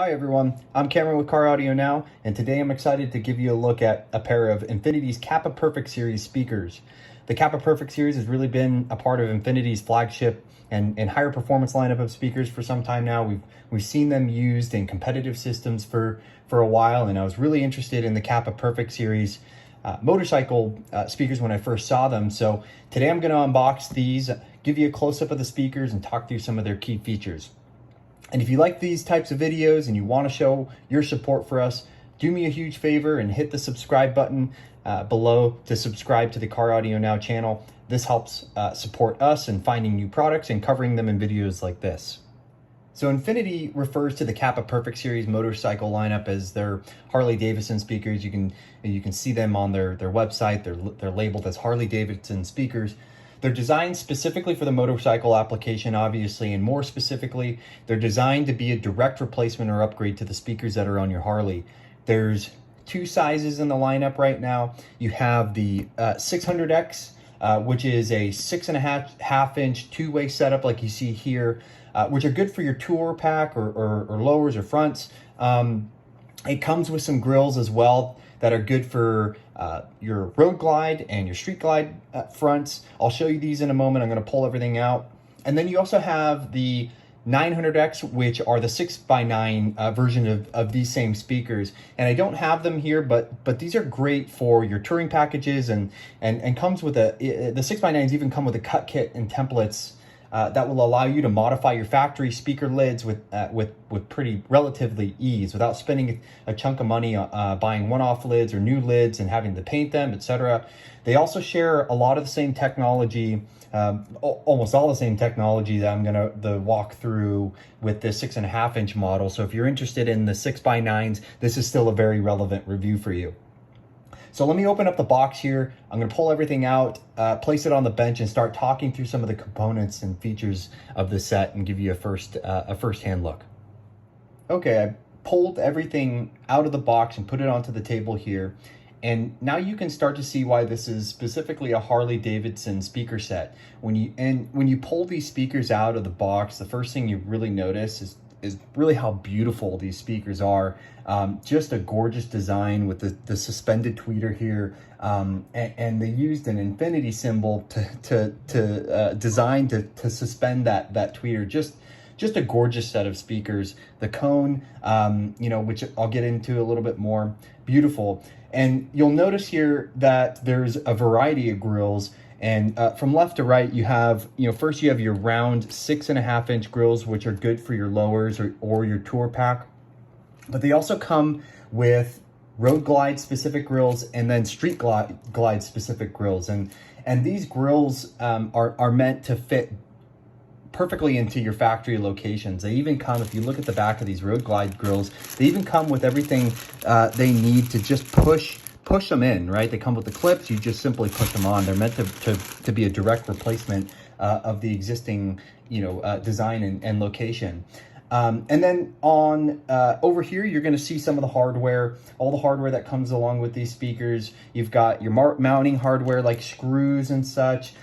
Hi everyone, I'm Cameron with Car Audio Now, and today I'm excited to give you a look at a pair of Infinity's Kappa Perfect series speakers. The Kappa Perfect series has really been a part of Infinity's flagship and higher performance lineup of speakers for some time now. We've seen them used in competitive systems for a while, and I was really interested in the Kappa Perfect series motorcycle speakers when I first saw them. So today I'm going to unbox these, give you a close-up of the speakers, and talk through some of their key features. And if you like these types of videos and you want to show your support for us, do me a huge favor and hit the subscribe button below to subscribe to the Car Audio Now channel. This helps support us in finding new products and covering them in videos like this. So Infinity refers to the Kappa Perfect series motorcycle lineup as their Harley Davidson speakers. You can see them on their website. They're labeled as Harley Davidson speakers. They're designed specifically for the motorcycle application, obviously, and more specifically, they're designed to be a direct replacement or upgrade to the speakers that are on your Harley. There's two sizes in the lineup right now. You have the 600X, which is a 6.5-inch two-way setup like you see here, which are good for your tour pack or lowers or fronts. It comes with some grills as well that are good for your road glide and your street glide fronts. I'll show you these in a moment. I'm going to pull everything out. And then you also have the 900X, which are the 6x9 version of these same speakers. And I don't have them here, but these are great for your touring packages and comes with the 6x9s even come with a cut kit and templates that will allow you to modify your factory speaker lids with pretty relatively ease without spending a chunk of money buying one-off lids or new lids and having to paint them, etc. They also share a lot of the same technology, almost all the same technology that I'm going to walk through with this 6.5-inch model. So if you're interested in the 6x9s, this is still a very relevant review for you. So let me open up the box here. I'm going to pull everything out, place it on the bench, and start talking through some of the components and features of the set and give you a first-hand look. Okay, I pulled everything out of the box and put it onto the table here. And now you can start to see why this is specifically a Harley Davidson speaker set. When you pull these speakers out of the box, the first thing you really notice is really how beautiful these speakers are. Just a gorgeous design with the suspended tweeter here, and they used an infinity symbol to design to suspend that tweeter. Just a gorgeous set of speakers. The cone, which I'll get into a little bit more, beautiful. And you'll notice here that there's a variety of grills. And from left to right, you have, first you have your round 6.5-inch grills, which are good for your lowers or your tour pack. But they also come with road glide specific grills and then street glide specific grills. And these grills are meant to fit perfectly into your factory locations. They even come, if you look at the back of these road glide grills, they even come with everything they need to just push them in, right? They come with the clips, you just simply push them on. They're meant to be a direct replacement of the existing, design and location. And then on over here, you're going to see some of the hardware, all the hardware that comes along with these speakers. You've got your mounting hardware like screws and such,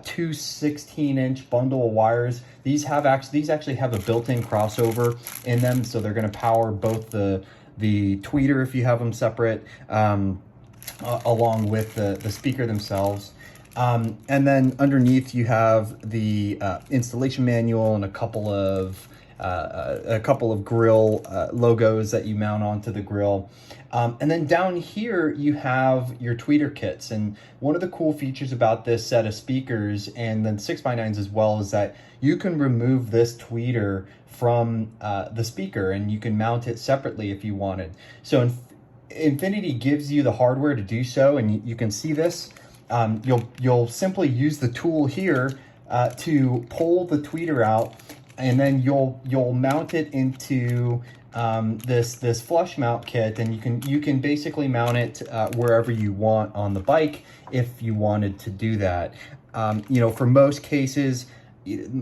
two 16-inch bundle of wires. These actually have a built-in crossover in them, so they're going to power both the tweeter if you have them separate, along with the speaker themselves. And then underneath you have the installation manual and a couple of grill logos that you mount onto the grill. And then down here you have your tweeter kits. And one of the cool features about this set of speakers and then 6x9s as well is that you can remove this tweeter from the speaker and you can mount it separately if you wanted. So Infinity gives you the hardware to do so, and you can see this. You'll simply use the tool here to pull the tweeter out, and then you'll mount it into this flush mount kit, and you can basically mount it wherever you want on the bike if you wanted to do that. For most cases,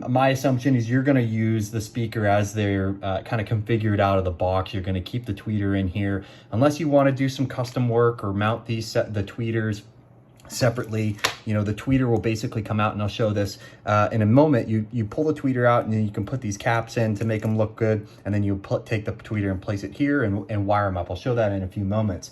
my assumption is you're going to use the speaker as they're kind of configured out of the box. You're going to keep the tweeter in here unless you want to do some custom work or mount the tweeters separately. The tweeter will basically come out, and I'll show this in a moment. You pull the tweeter out, and then you can put these caps in to make them look good, and then you take the tweeter and place it here and wire them up. I'll show that in a few moments.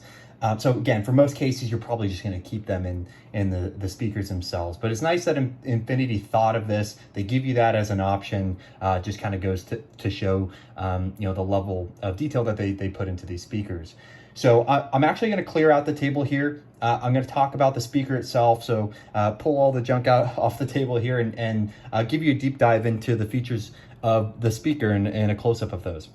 So again, for most cases, you're probably just going to keep them in the speakers themselves. But it's nice that Infinity thought of this. They give you that as an option. Just kind of goes to show the level of detail that they put into these speakers. So I'm actually going to clear out the table here. I'm going to talk about the speaker itself. So pull all the junk out off the table here and give you a deep dive into the features of the speaker and a close-up of those.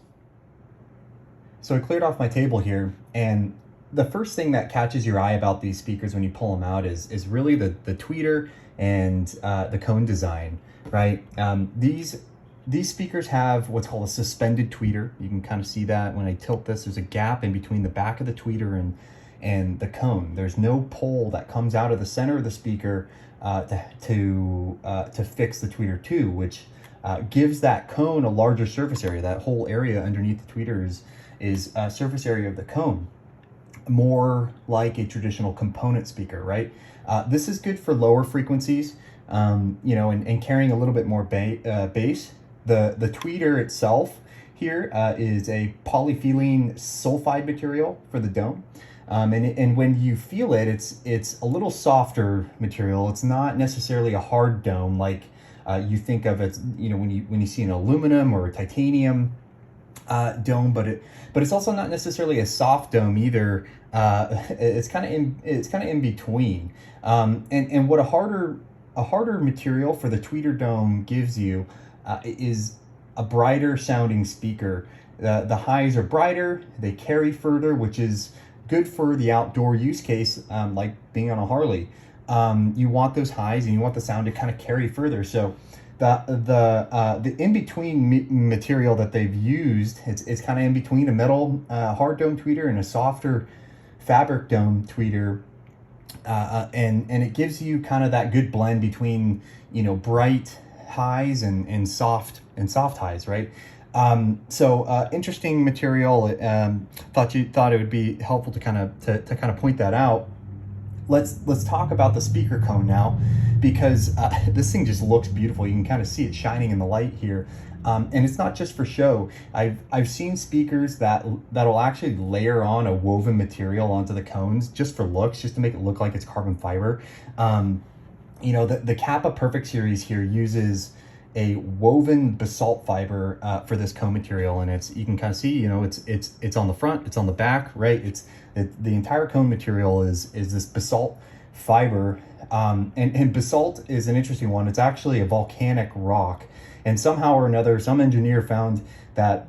So I cleared off my table here, and the first thing that catches your eye about these speakers when you pull them out is really the tweeter and the cone design, right? These speakers have what's called a suspended tweeter. You can kind of see that when I tilt this. There's a gap in between the back of the tweeter and the cone. There's no pole that comes out of the center of the speaker to fix the tweeter to, which gives that cone a larger surface area. That whole area underneath the tweeter is surface area of the cone, more like a traditional component speaker, right? This is good for lower frequencies, and carrying a little bit more bass. The tweeter itself here is a polyphenylene sulfide material for the dome. And when you feel it, it's a little softer material. It's not necessarily a hard dome like you think of it, when you see an aluminum or a titanium dome, but it's also not necessarily a soft dome either. It's kind of in between. And what a harder material for the tweeter dome gives you is a brighter sounding speaker. The highs are brighter, they carry further, which is good for the outdoor use case, like being on a Harley. You want those highs and you want the sound to kind of carry further. So the in-between material that they've used, it's kind of in between a metal hard dome tweeter and a softer fabric dome tweeter. And it gives you kind of that good blend between, bright highs and soft highs, right? So interesting material. Thought it would be helpful to kind of point that out. Let's talk about the speaker cone now, because this thing just looks beautiful. You can kind of see it shining in the light here. And it's not just for show. I've seen speakers that'll actually layer on a woven material onto the cones just for looks, just to make it look like it's carbon fiber. The Kappa Perfect series here uses a woven basalt fiber for this cone material, and you can kind of see, it's on the front, it's on the back, right? The entire cone material is this basalt fiber, and basalt is an interesting one. It's actually a volcanic rock, and somehow or another, some engineer found that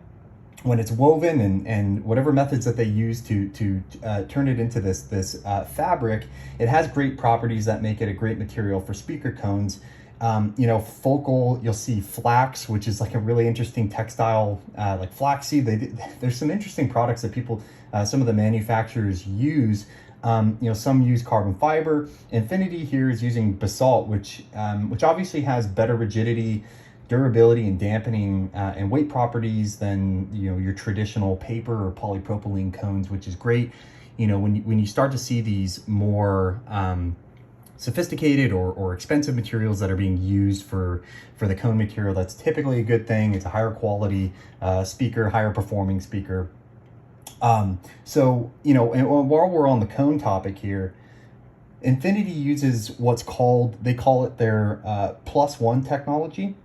when it's woven and whatever methods that they use to turn it into this fabric, it has great properties that make it a great material for speaker cones. Focal, you'll see flax, which is like a really interesting textile, like flaxseed. There's some interesting products that some of the manufacturers use. Some use carbon fiber. Infinity here is using basalt, which obviously has better rigidity, durability, and dampening and weight properties than your traditional paper or polypropylene cones, which is great. When you start to see these more sophisticated or expensive materials that are being used for the cone material, that's typically a good thing. It's a higher quality speaker, higher performing speaker. And while we're on the cone topic here, Infinity uses they call it their +1 technology.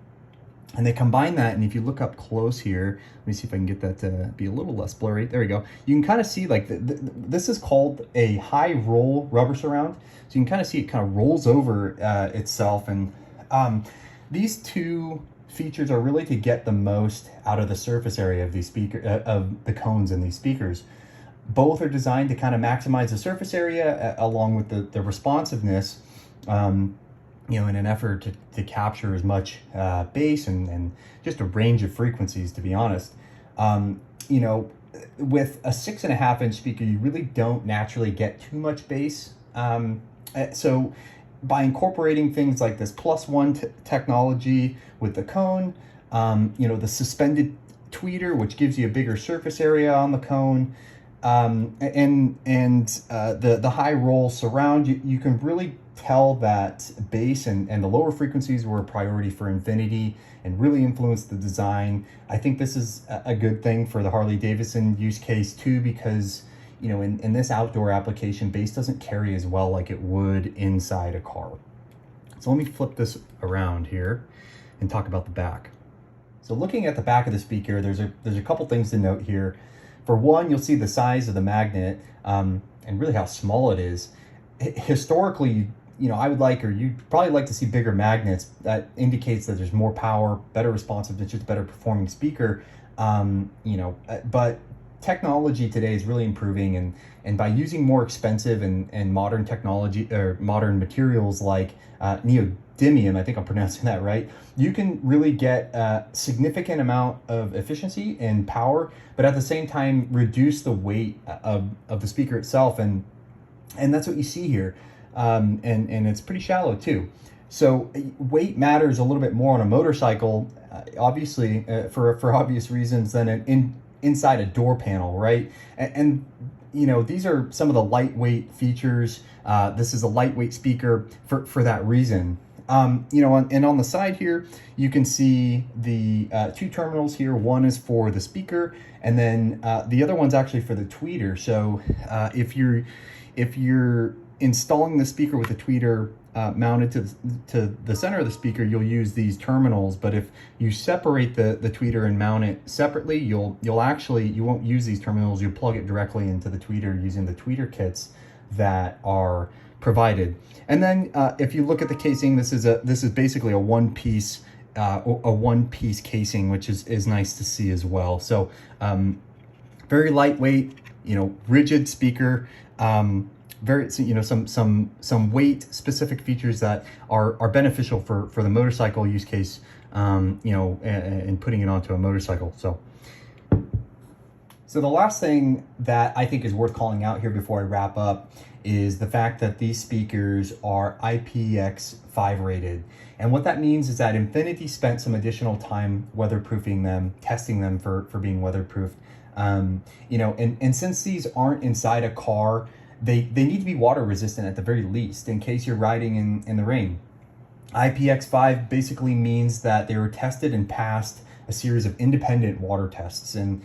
And they combine that, and if you look up close here, let me see if I can get that to be a little less blurry. There we go. You can kind of see, like, this is called a high roll rubber surround. So you can kind of see it kind of rolls over itself. And these two features are really to get the most out of the surface area of these of the cones in these speakers. Both are designed to kind of maximize the surface area along with the responsiveness. In an effort to capture as much bass and just a range of frequencies, to be honest. With a 6.5-inch speaker, you really don't naturally get too much bass. So by incorporating things like this +1 technology with the cone, the suspended tweeter, which gives you a bigger surface area on the cone, The high roll surround, you can really tell that bass and the lower frequencies were a priority for Infinity and really influenced the design. I think this is a good thing for the Harley Davidson use case too, because you know, in this outdoor application, bass doesn't carry as well like it would inside a car. So let me flip this around here and talk about the back. So looking at the back of the speaker, there's a couple things to note here. For one, you'll see the size of the magnet and really how small it is. Historically, you know, I would like, or you'd probably like to see bigger magnets. That indicates that there's more power, better responsiveness, just a better performing speaker. You know, but technology today is really improving, and by using more expensive and modern technology or modern materials like neodymium, I think I'm pronouncing that right, you can really get a significant amount of efficiency and power, but at the same time reduce the weight of the speaker itself, and that's what you see here. And it's pretty shallow too. So weight matters a little bit more on a motorcycle, obviously, for obvious reasons, than inside a door panel, right? And you know, these are some of the lightweight features. This is a lightweight speaker for that reason. You know, and on the side here, you can see the two terminals here. One is for the speaker, and then the other one's actually for the tweeter. So if you're installing the speaker with a tweeter mounted to the center of the speaker, you'll use these terminals. But if you separate the tweeter and mount it separately, you won't use these terminals. You'll plug it directly into the tweeter using the tweeter kits that are provided. And then if you look at the casing, this is basically a one-piece casing, which is nice to see as well. So very lightweight, you know, rigid speaker. Very, you know, some weight specific features that are beneficial for the motorcycle use case, you know, and putting it onto a motorcycle. So the last thing that I think is worth calling out here before I wrap up is the fact that these speakers are IPX5 rated. And what that means is that Infinity spent some additional time weatherproofing them, testing them for being weatherproofed. You know, and since these aren't inside a car, they need to be water resistant at the very least, in case you're riding in the rain. IPX5 basically means that they were tested and passed a series of independent water tests. And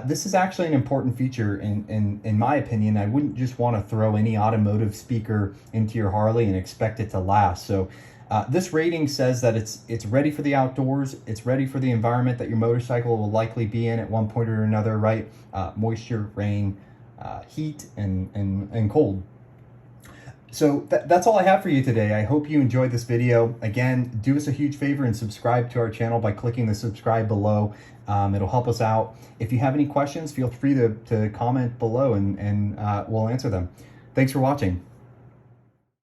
this is actually an important feature in my opinion. I wouldn't just want to throw any automotive speaker into your Harley and expect it to last. So this rating says that it's ready for the outdoors. It's ready for the environment that your motorcycle will likely be in at one point or another, right? Moisture, rain, heat, and cold. So that's all I have for you today. I hope you enjoyed this video. Again, do us a huge favor and subscribe to our channel by clicking the subscribe below. It'll help us out. If you have any questions, feel free to comment below and we'll answer them. Thanks for watching.